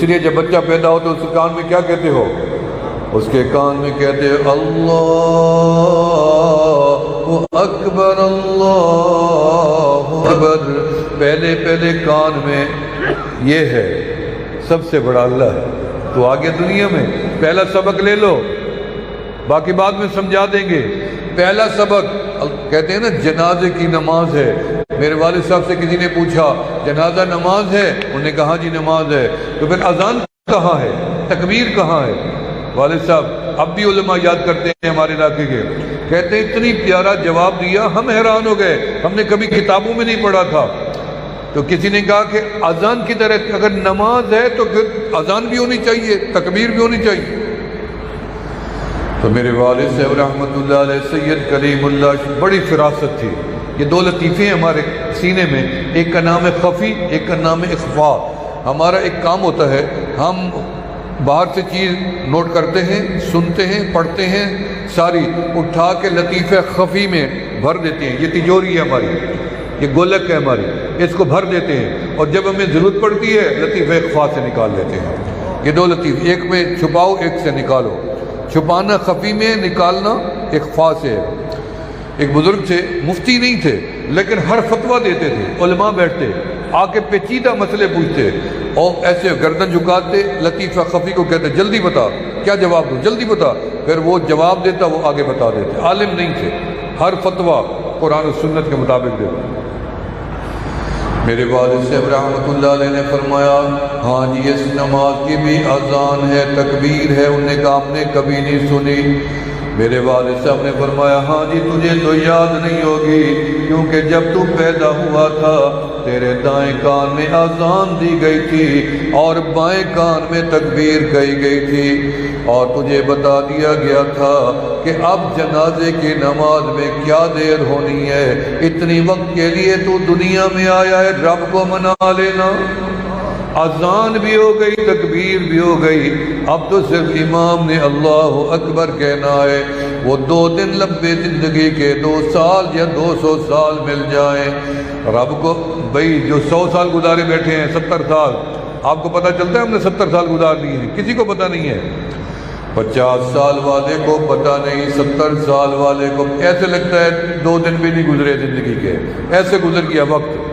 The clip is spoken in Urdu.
لیے جب بچہ پیدا ہو تو اس کے کان میں کیا کہتے ہو؟ اس کے کان میں کہتے ہیں اللہ اکبر اللہ اکبر۔ پہلے کان میں یہ ہے سب سے بڑا اللہ ہے۔ تو آگے دنیا میں پہلا سبق لے لو، باقی بعد میں سمجھا دیں گے۔ پہلا سبق کہتے ہیں نا جنازے کی نماز ہے۔ میرے والد صاحب سے کسی نے پوچھا جنازہ نماز ہے؟ انہوں نے کہا جی نماز ہے۔ تو پھر اذان کہاں ہے؟ تکبیر کہاں ہے؟ والد صاحب اب بھی علماء یاد کرتے ہیں ہمارے علاقے کے، کہتے ہیں اتنی پیارا جواب دیا ہم حیران ہو گئے، ہم نے کبھی کتابوں میں نہیں پڑھا تھا۔ تو کسی نے کہا کہ اذان کی طرح اگر نماز ہے تو پھر اذان بھی ہونی چاہیے، تکبیر بھی ہونی چاہیے۔ تو میرے والد صاحب رحمۃ اللہ علیہ سید کلیم اللہ بڑی فراست تھی۔ یہ دو لطیفے ہیں ہمارے سینے میں، ایک کا نام ہے خفی، ایک کا نام ہے اخفا۔ ہمارا ایک کام ہوتا ہے ہم باہر سے چیز نوٹ کرتے ہیں، سنتے ہیں، پڑھتے ہیں، ساری اٹھا کے لطیفہ خفی میں بھر دیتے ہیں۔ یہ تجوری ہے ہماری، یہ گولک ہے ہماری، اس کو بھر دیتے ہیں اور جب ہمیں ضرورت پڑتی ہے لطیفہ اخفا سے نکال لیتے ہیں۔ یہ دو لطیفے، ایک میں چھپاؤ ایک سے نکالو۔ چھپانا خفی میں، نکالنا اخفا سے ہے۔ ایک بزرگ تھے، مفتی نہیں تھے لیکن ہر فتویٰ دیتے تھے، علماء بیٹھتے آ کے پیچیدہ مسئلے پوچھتے اور ایسے گردن جھکاتے، لطیفہ خفی کو کہتے جلدی بتا، کیا جواب دوں جلدی بتا، پھر وہ جواب دیتا، وہ آگے بتا دیتے۔ عالم نہیں تھے، ہر فتویٰ قرآن و سنت کے مطابق دیتے۔ میرے والد صاحب رحمۃ اللہ علیہ نے فرمایا ہاں جی اس نماز کی بھی اذان ہے، تکبیر ہے۔ انہوں نے کہا ہم نے کبھی نہیں سنی۔ میرے والد صاحب نے فرمایا ہاں جی تجھے تو یاد نہیں ہوگی کیونکہ جب تو پیدا ہوا تھا تیرے دائیں کان میں اذان دی گئی تھی اور بائیں کان میں تکبیر کہی گئی تھی، اور تجھے بتا دیا گیا تھا کہ اب جنازے کی نماز میں کیا دیر ہونی ہے، اتنی وقت کے لیے تو دنیا میں آیا ہے، رب کو منا لینا۔ اذان بھی ہو گئی، تکبیر بھی ہو گئی، اب تو صرف امام نے اللہ اکبر کہنا ہے۔ وہ 2 دن لمبے زندگی کے 2 سال یا 200 سال مل جائیں رب کو۔ بھائی جو 100 سال گزارے بیٹھے ہیں، 70 سال، آپ کو پتہ چلتا ہے ہم نے 70 سال گزار لیے ہیں؟ کسی کو پتہ نہیں ہے۔ 50 سال والے کو پتہ نہیں، 70 سال والے کو ایسے لگتا ہے 2 دن بھی نہیں گزرے زندگی کے، ایسے گزر گیا وقت۔